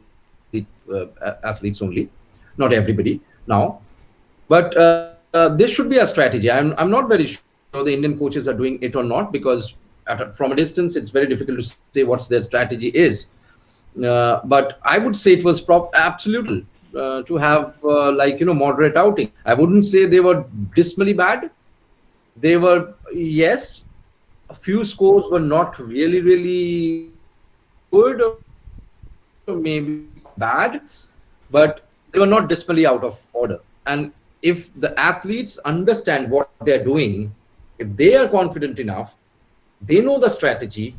only, not everybody now. But this should be a strategy. I'm not very sure the Indian coaches are doing it or not, because from a distance, it's very difficult to say what's their strategy is. But I would say it was absolutely to have moderate outing. I wouldn't say they were dismally bad. They were, yes, a few scores were not really, really good, or maybe quite bad, but they were not dismally out of order. And if the athletes understand what they're doing, if they are confident enough, they know the strategy,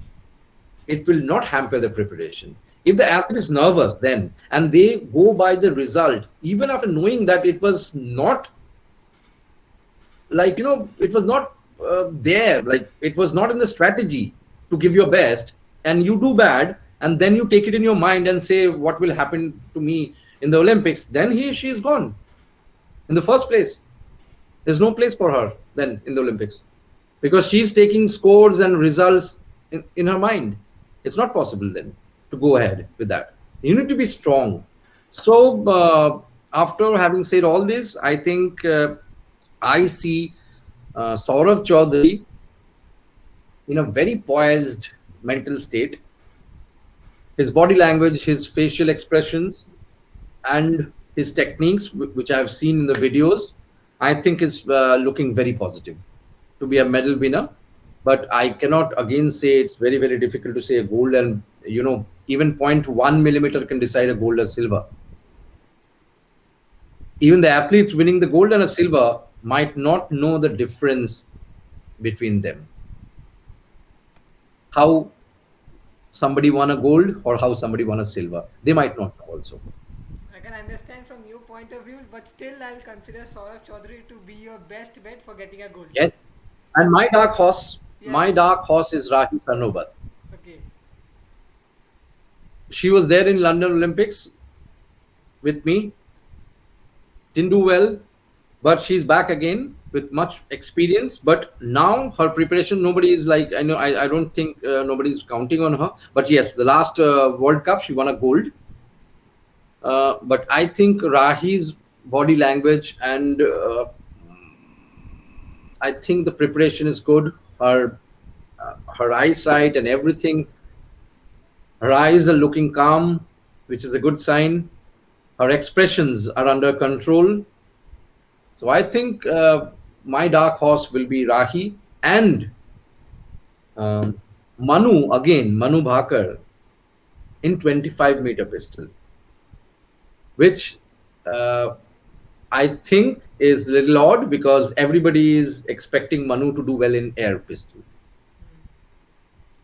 it will not hamper the preparation. If the athlete is nervous then and they go by the result, even after knowing that it was not it was not there, like it was not in the strategy to give your best, and you do bad, and then you take it in your mind and say what will happen to me in the Olympics, then she is gone in the first place. There's no place for her then in the Olympics, because she's taking scores and results in her mind. It's not possible then to go ahead with that. You need to be strong. So, after having said all this, I think I see Saurav Chaudhary in a very poised mental state. His body language, his facial expressions, and his techniques, which I've seen in the videos, I think is looking very positive to be a medal winner. But I cannot again say, it's very, very difficult to say a gold, and even 0.1 millimeter can decide a gold or silver. Even the athletes winning the gold and a silver might not know the difference between them. How somebody won a gold or how somebody won a silver, they might not know also. I can understand from your point of view, but still I'll consider Saurav Chaudhary to be your best bet for getting a gold. Yes. And my Yes. dark horse is Rahi Sarnobat. Okay. She was there in London Olympics with me, didn't do well, but she's back again with much experience. But now her preparation, nobody is like, I know, I don't think nobody is counting on her. But yes, the last World Cup, she won a gold. But I think Rahi's body language and I think the preparation is good. Her eyesight and everything. Her eyes are looking calm, which is a good sign. Her expressions are under control. So I think my dark horse will be Rahi, and um, Manu Bhakar in 25-meter pistol, which uh, I think is a little odd because everybody is expecting Manu to do well in air pistol.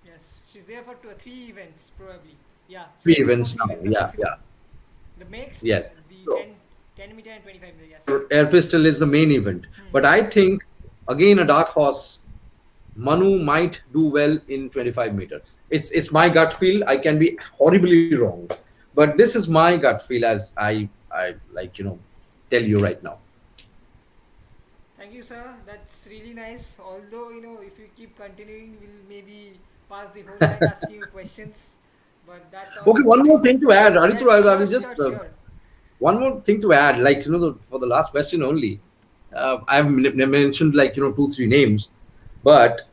Yes. She's there for three events probably. Yeah. Three She's there for events three now. events, the Yeah, maximum. yeah. The mixed, Yes. the So 10 meter and 25 meter. Yes. air pistol is the main event. But I think, again, a dark horse, Manu might do well in 25-meter. It's my gut feel. I can be horribly wrong, but this is my gut feel as I like tell you right now. Thank you, sir. That's really nice. Although, if you keep continuing, we'll maybe pass the whole night asking you questions. But that's all Okay, for one more today. thing to add, Aritru. Yes, I sure, will just sure, sure. one more thing to add. Like for the last question only, I've mentioned like 2 3 names, but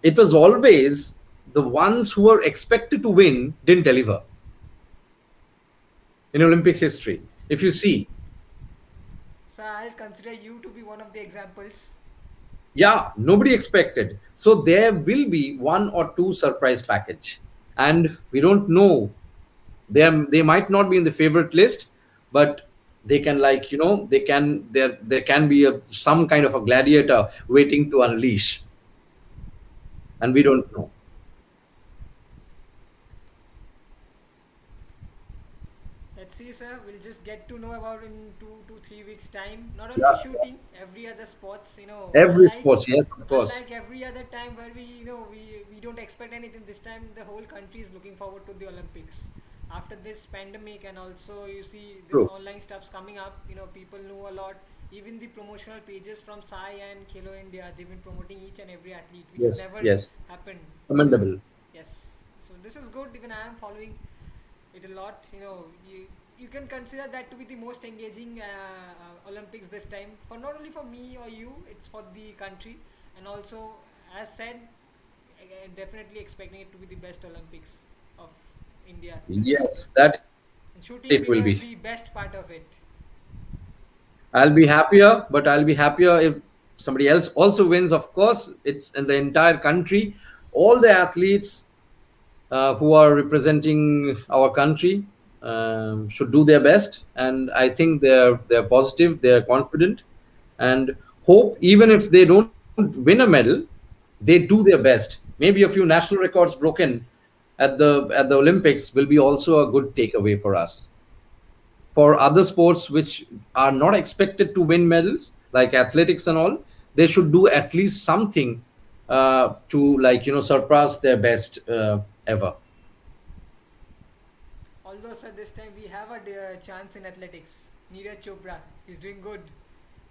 it was always the ones who were expected to win didn't deliver in Olympics history. If you see, So I'll consider you to be one of the examples. yeah, nobody expected. So there will be one or two surprise package, and we don't know. They might not be in the favorite list, but they can there can be some kind of a gladiator waiting to unleash, and we don't know. Let's see, sir. We'll just get to know about in 2 to 3 weeks' time. Not only Yeah, shooting, every other sports. every Unlike sports, yes, of course. unlike every other time where we don't expect anything. This time, the whole country is looking forward to the Olympics. after this pandemic, and also you see this True. online stuff's coming up, people know a lot. Even the promotional pages from Sai and Khelo India, they've been promoting each and every athlete, which has Yes, never yes. happened. Even Commendable. yes, so this is good. Even I am following it a lot. You can consider that to be the most engaging Olympics this time, for not only for me or you, it's for the country. And also, as said, again, definitely expecting it to be the best Olympics of India will be happening, Yes, that it will be. and shooting being was the best part of it. I'll be happier, but I'll be happier if somebody else also wins. Of course, it's in the entire country. All the athletes who are representing our country should do their best, and I think they're positive, they're confident, and hope even if they don't win a medal, they do their best. Maybe a few national records broken at the Olympics will be also a good takeaway for us. For other sports which are not expected to win medals, like athletics and all, they should do at least something to, like, surpass their best ever. Although, sir, this time we have a chance in athletics. Neeraj Chopra is doing good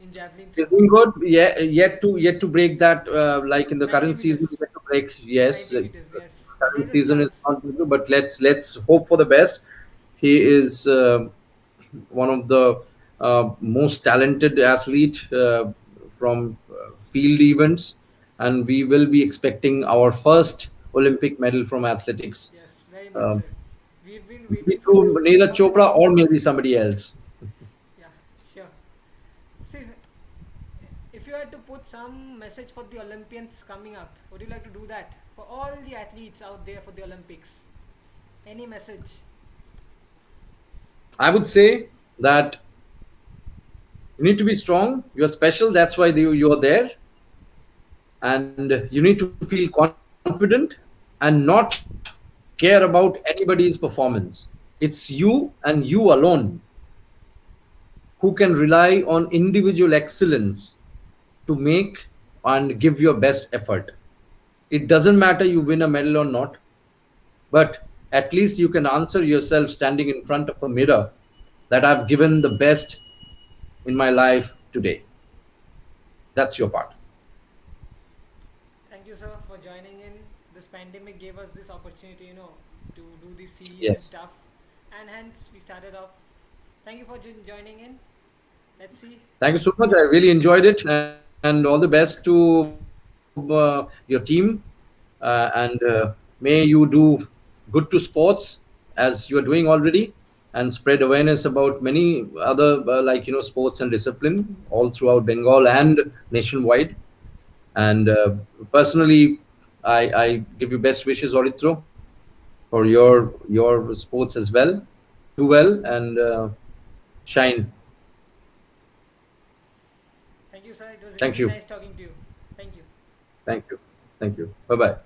in javelin He's throw. doing good. Yeah, yet to break that. Like in the 90 current season, meters. yet to break. Yes, 90 meters, yes. But current there's a season is chance. not good, but let's hope for the best. He is one of the most talented athlete from field events, and we will be expecting our first Olympic medal from athletics. Yes, very much, Um, sir. We've been Maybe waiting for through this Neeraj from the Chopra long. or maybe somebody else. Yeah, sure. See, if you had to put some message for the Olympians coming up, would you like to do that? For all the athletes out there for the Olympics? Any message? I would say that you need to be strong. You're special. That's why you're there, and you need to feel confident and not care about anybody's performance. It's you and you alone who can rely on individual excellence to make and give your best effort. It doesn't matter you win a medal or not, but at least you can answer yourself standing in front of a mirror that I've given the best in my life today. That's your part. Thank you, sir, for joining in. This pandemic gave us this opportunity, to do this series and Yes. stuff, and hence we started off. Thank you for joining in. Let's see. Thank you so much. I really enjoyed it, and all the best to your team. And may you do good to sports as you are doing already, and spread awareness about many other sports and discipline all throughout Bengal and nationwide. And personally, I give you best wishes, Oritro, for your sports as well. Do well and shine. Thank you, sir. It was Thank really you. nice talking to you. Thank you. Thank you. Thank you. Bye bye.